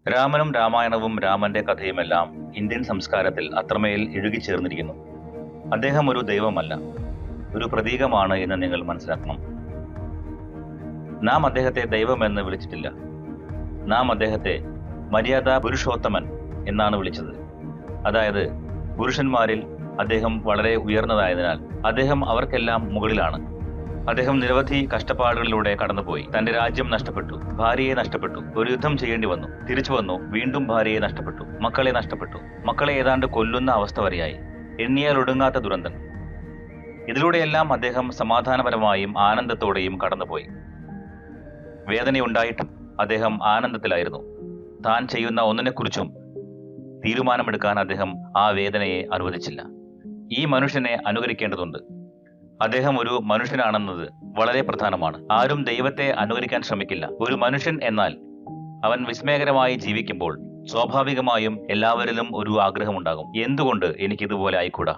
രാമനും രാമായണവും രാമന്റെ കഥയുമെല്ലാം ഇന്ത്യൻ സംസ്കാരത്തിൽ അത്രമേൽ ഇഴുകിച്ചേർന്നിരിക്കുന്നു. അദ്ദേഹം ഒരു ദൈവമല്ല, ഒരു പ്രതീകമാണ് എന്ന് നിങ്ങൾ മനസ്സിലാക്കണം. നാം അദ്ദേഹത്തെ ദൈവമെന്ന് വിളിച്ചിട്ടില്ല. നാം അദ്ദേഹത്തെ മര്യാദാ പുരുഷോത്തമൻ എന്നാണ് വിളിച്ചത്. അതായത് പുരുഷന്മാരിൽ അദ്ദേഹം വളരെ ഉയർന്നതായതിനാൽ അദ്ദേഹം അവർക്കെല്ലാം മുകളിലാണ്. അദ്ദേഹം നിരവധി കഷ്ടപ്പാടുകളിലൂടെ കടന്നുപോയി. തന്റെ രാജ്യം നഷ്ടപ്പെട്ടു, ഭാര്യയെ നഷ്ടപ്പെട്ടു, ഒരു യുദ്ധം ചെയ്യേണ്ടി വന്നു, തിരിച്ചു വന്നു, വീണ്ടും ഭാര്യയെ നഷ്ടപ്പെട്ടു, മക്കളെ നഷ്ടപ്പെട്ടു, മക്കളെ ഏതാണ്ട് കൊല്ലുന്ന അവസ്ഥ വരെയായി. എണ്ണിയാൽ ഒടുങ്ങാത്ത ദുരന്തം. ഇതിലൂടെയെല്ലാം അദ്ദേഹം സമാധാനപരമായും ആനന്ദത്തോടെയും കടന്നുപോയി. വേദനയുണ്ടായിട്ടും അദ്ദേഹം ആനന്ദത്തിലായിരുന്നു. താൻ ചെയ്യുന്ന ഒന്നിനെക്കുറിച്ചും തീരുമാനമെടുക്കാൻ അദ്ദേഹം ആ വേദനയെ അനുവദിച്ചില്ല. ഈ മനുഷ്യനെ അനുകരിക്കേണ്ടതുണ്ട്. അദ്ദേഹം ഒരു മനുഷ്യനാണെന്നത് വളരെ പ്രധാനമാണ്. ആരും ദൈവത്തെ അനുകരിക്കാൻ ശ്രമിക്കില്ല. ഒരു മനുഷ്യൻ എന്നാൽ അവൻ വിസ്മയകരമായി ജീവിക്കുമ്പോൾ സ്വാഭാവികമായും എല്ലാവരിലും ഒരു ആഗ്രഹമുണ്ടാകും, എന്തുകൊണ്ട് എനിക്കിതുപോലെ ആയിക്കൂടാ.